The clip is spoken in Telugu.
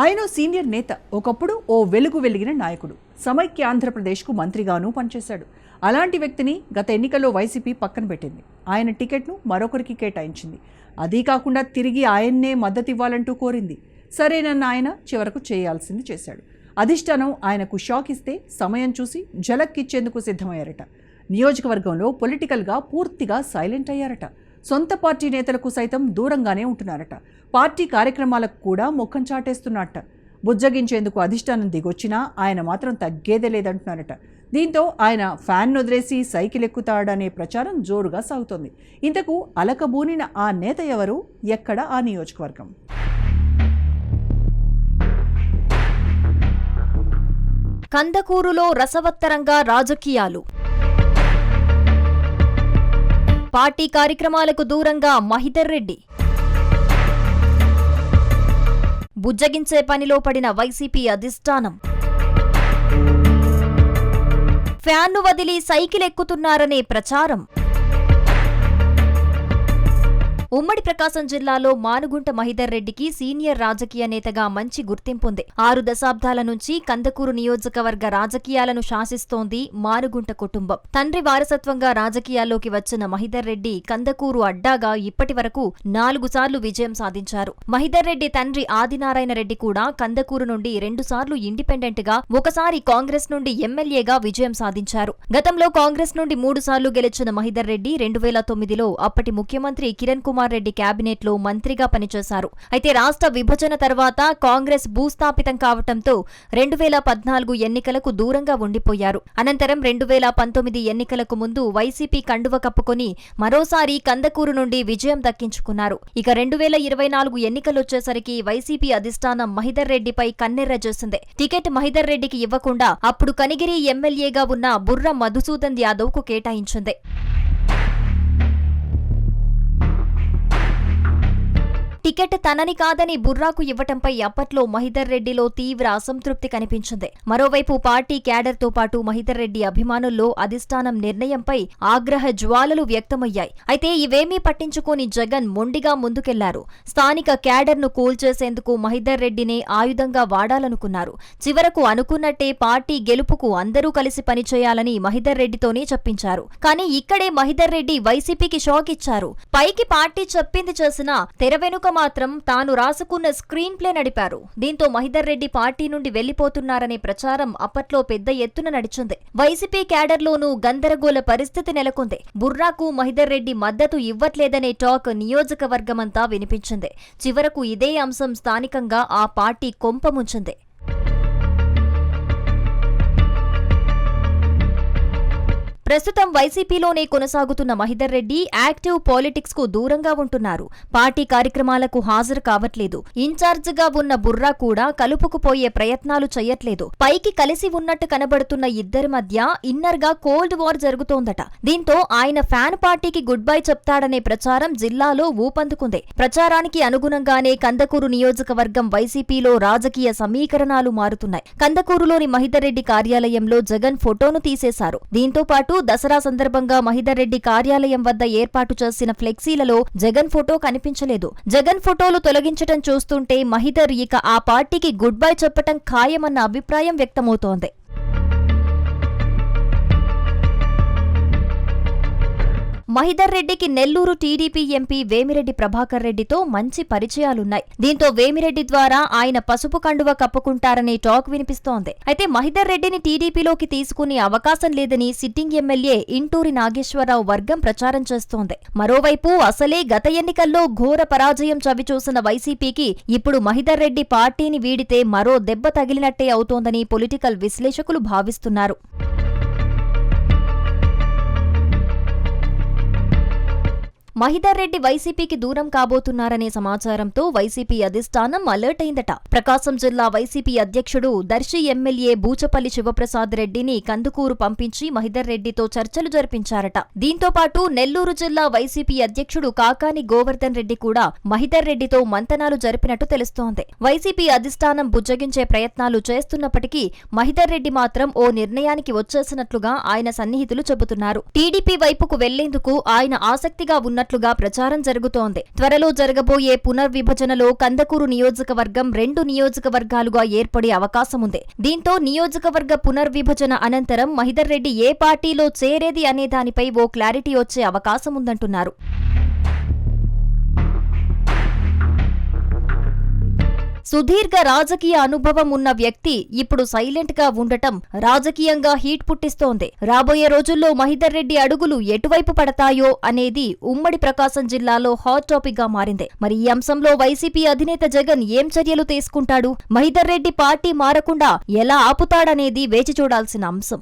ఆయన సీనియర్ నేత, ఒకప్పుడు ఓ వెలుగు వెలిగిన నాయకుడు. సమైక్య ఆంధ్రప్రదేశ్కు మంత్రిగానూ పనిచేశాడు. అలాంటి వ్యక్తిని గత ఎన్నికల్లో వైసీపీ పక్కన పెట్టింది. ఆయన టికెట్ను మరొకరికి కేటాయించింది. అదీ కాకుండా తిరిగి ఆయన్నే మద్దతు ఇవ్వాలంటూ కోరింది. సరేనన్న ఆయన చివరకు చేయాల్సింది చేశాడు. అధిష్టానం ఆయనకు షాక్ ఇస్తే సమయం చూసి ఝలక్కిచ్చేందుకు సిద్ధమయ్యారట. నియోజకవర్గంలో పొలిటికల్గా పూర్తిగా సైలెంట్ అయ్యారట. సొంత పార్టీ నేతలకు సైతం దూరంగానే ఉంటున్నారట. పార్టీ కార్యక్రమాలకు కూడా ముఖం చాటేస్తున్నట్ట. బుజ్జగించేందుకు అధిష్టానం దిగొచ్చినా ఆయన మాత్రం తగ్గేదే లేదంటున్నారట. దీంతో ఆయన ఫ్యాన్ వదిలేసి సైకిల్ ఎక్కుతాడనే ప్రచారం జోరుగా సాగుతోంది. ఇంతకు అలకబూనిన ఆ నేత ఎవరు? ఎక్కడ ఆ నియోజకవర్గం? కందకూరులో రసవత్తరంగా రాజకీయాలు. పార్టీ కార్యక్రమాలకు దూరంగా మహిదర్ రెడ్డి. బుజ్జగించే పనిలో పడిన వైసీపీ అధిష్టానం. ఫ్యాన్ను వదిలి సైకిల్ ఎక్కుతున్నారనే ప్రచారం. ఉమ్మడి ప్రకాశం జిల్లాలో మానుగుంట మహిదర్ రెడ్డికి సీనియర్ రాజకీయ నేతగా మంచి గుర్తింపుంది. 6 దశాబ్దాల నుంచి కందకూరు నియోజకవర్గ రాజకీయాలను శాసిస్తోంది మానుగుంట కుటుంబం. తండ్రి వారసత్వంగా రాజకీయాల్లోకి వచ్చిన మహిదర్ రెడ్డి కందకూరు అడ్డాగా ఇప్పటి వరకు 4 సార్లు విజయం సాధించారు. మహిదర్ రెడ్డి తండ్రి ఆదినారాయణ రెడ్డి కూడా కందకూరు నుండి 2 సార్లు ఇండిపెండెంట్ గా, ఒకసారి కాంగ్రెస్ నుండి ఎమ్మెల్యేగా విజయం సాధించారు. గతంలో కాంగ్రెస్ నుండి 3 సార్లు గెలిచిన మహిదర్ రెడ్డి 2009లో అప్పటి ముఖ్యమంత్రి కిరణ్ కుమార్ రెడ్డి కేబినెట్ లో మంత్రిగా పనిచేశారు. అయితే రాష్ట్ర విభజన తర్వాత కాంగ్రెస్ భూస్థాపితం కావటంతో 2014 ఎన్నికలకు దూరంగా ఉండిపోయారు. అనంతరం 2019 ఎన్నికలకు ముందు వైసీపీ కండువ కప్పుకొని మరోసారి కందకూరు నుండి విజయం దక్కించుకున్నారు. ఇక 2024 ఎన్నికలొచ్చేసరికి వైసీపీ అధిష్టానం మహిదర్ రెడ్డిపై కన్నెర్ర చేసింది. టికెట్ మహిదర్ రెడ్డికి ఇవ్వకుండా అప్పుడు కనిగిరి ఎమ్మెల్యేగా ఉన్న బుర్ర మధుసూదన్ యాదవ్ కు కేటాయించింది. టికెట్ తనని కాదని బుర్రాకు ఇవ్వటంపై అప్పట్లో మహిదర్ రెడ్డిలో తీవ్ర అసంతృప్తి కనిపించింది. మరోవైపు పార్టీ క్యాడర్తో పాటు మహిదర్ రెడ్డి అభిమానుల్లో అధిష్టానం నిర్ణయంపై ఆగ్రహ జ్వాలలు వ్యక్తమయ్యాయి. అయితే ఇవేమీ పట్టించుకోని జగన్ మొండిగా ముందుకెళ్లారు. స్థానిక క్యాడర్ను కూల్చేసేందుకు మహిదర్ రెడ్డినే ఆయుధంగా వాడాలనుకున్నారు. చివరకు అనుకున్నట్టే పార్టీ గెలుపుకు అందరూ కలిసి పనిచేయాలని మహిదర్ రెడ్డితోనే చెప్పించారు. కానీ ఇక్కడే మహిదర్ రెడ్డి వైసీపీకి షాక్ ఇచ్చారు. పైకి పార్టీ చెప్పింది చేసినా తెర వెనుక మాత్రం తాను రాసుకున్న స్క్రీన్ ప్లే నడిపారు. దీంతో మహిదర్ రెడ్డి పార్టీ నుండి వెళ్లిపోతున్నారనే ప్రచారం అప్పట్లో పెద్ద ఎత్తున నడిచింది. వైసీపీ క్యాడర్లోనూ గందరగోళ పరిస్థితి నెలకొంది. బుర్రాకు మహిదర్ రెడ్డి మద్దతు ఇవ్వట్లేదనే టాక్ నియోజకవర్గమంతా వినిపించింది. చివరకు ఇదే అంశం స్థానికంగా ఆ పార్టీ కొంపముంచింది. ప్రస్తుతం వైసీపీలోనే కొనసాగుతున్న మహిదర్ రెడ్డి యాక్టివ్ పాలిటిక్స్ కు దూరంగా ఉంటున్నారు. పార్టీ కార్యక్రమాలకు హాజరు కావట్లేదు. ఇన్ఛార్జిగా ఉన్న బుర్రా కూడా కలుపుకుపోయే ప్రయత్నాలు చేయట్లేదు. పైకి కలిసి ఉన్నట్టు కనబడుతున్న ఇద్దరి మధ్య ఇన్నర్ గా కోల్డ్ వార్ జరుగుతోందట. దీంతో ఆయన ఫ్యాన్ పార్టీకి గుడ్ బై చెప్తాడనే ప్రచారం జిల్లాలో ఊపందుకుంది. ప్రచారానికి అనుగుణంగానే కందకూరు నియోజకవర్గం వైసీపీలో రాజకీయ సమీకరణాలు మారుతున్నాయి. కందకూరులోని మహిదర్ రెడ్డి కార్యాలయంలో జగన్ ఫోటోను తీసేశారు. దీంతో పాటు దసరా సందర్భంగా మహిదర్ రెడ్డి కార్యాలయం వద్ద ఏర్పాటు చేసిన ఫ్లెక్సీలలో జగన్ ఫోటో కనిపించలేదు. జగన్ ఫోటోలు తొలగించటం చూస్తుంటే మహిదర్ ఇక ఆ పార్టీకి గుడ్ బై చెప్పటం ఖాయమన్న అభిప్రాయం వ్యక్తమవుతోంది. మహిదర్ రెడ్డికి నెల్లూరు టీడీపీ ఎంపీ వేమిరెడ్డి ప్రభాకర్ రెడ్డితో మంచి పరిచయాలున్నాయి. దీంతో వేమిరెడ్డి ద్వారా ఆయన పసుపు కండువ కప్పుకుంటారనే టాక్ వినిపిస్తోంది. అయితే మహిదర్ రెడ్డిని టీడీపీలోకి తీసుకునే అవకాశం లేదని సిట్టింగ్ ఎమ్మెల్యే ఇంటూరి నాగేశ్వరరావు వర్గం ప్రచారం చేస్తోంది. మరోవైపు అసలే గత ఎన్నికల్లో ఘోర పరాజయం చవిచూసిన వైసీపీకి ఇప్పుడు మహిదర్ రెడ్డి పార్టీని వీడితే మరో దెబ్బ తగిలినట్టే అవుతోందని పొలిటికల్ విశ్లేషకులు భావిస్తున్నారు. మహిదర్ రెడ్డి వైసీపీకి దూరం కాబోతున్నారనే సమాచారంతో వైసీపీ అధిష్టానం అలర్ట్ అయిందట. ప్రకాశం జిల్లా వైసీపీ అధ్యక్షుడు దర్శి ఎమ్మెల్యే బూచపల్లి శివప్రసాద్ రెడ్డిని కందుకూరు పంపించి మహిదర్ రెడ్డితో చర్చలు జరిపించారట. దీంతో పాటు నెల్లూరు జిల్లా వైసీపీ అధ్యక్షుడు కాకాని గోవర్ధన్ రెడ్డి కూడా మహిదర్ రెడ్డితో మంతనాలు జరిపినట్టు తెలుస్తోంది. వైసీపీ అధిష్టానం బుజ్జగించే ప్రయత్నాలు చేస్తున్నప్పటికీ మహిదర్ రెడ్డి మాత్రం ఓ నిర్ణయానికి వచ్చేసినట్లుగా ఆయన సన్నిహితులు చెబుతున్నారు. టీడీపీ వైపుకు వెళ్లేందుకు ఆయన ఆసక్తిగా ఉన్న ఉన్నట్లుగా ప్రచారం జరుగుతోంది. త్వరలో జరగబోయే పునర్విభజనలో కందకూరు నియోజకవర్గం 2 నియోజకవర్గాలుగా ఏర్పడే అవకాశముంది. దీంతో నియోజకవర్గ పునర్విభజన అనంతరం మహిదర్ రెడ్డి ఏ పార్టీలో చేరేది అనే దానిపై ఓ క్లారిటీ వచ్చే అవకాశముందంటున్నారు. సుదీర్ఘ రాజకీయ అనుభవం ఉన్న వ్యక్తి ఇప్పుడు సైలెంట్ గా ఉండటం రాజకీయంగా హీట్ పుట్టిస్తోంది. రాబోయే రోజుల్లో మహిదర్ రెడ్డి అడుగులు ఎటువైపు పడతాయో అనేది ఉమ్మడి ప్రకాశం జిల్లాలో హాట్ టాపిక్ గా మారింది. మరి ఈ అంశంలో వైసీపీ అధినేత జగన్ ఏం చర్యలు తీసుకుంటాడు? మహిదర్ రెడ్డి పార్టీ మారకుండా ఎలా ఆపుతాడనేది వేచి చూడాల్సిన అంశం.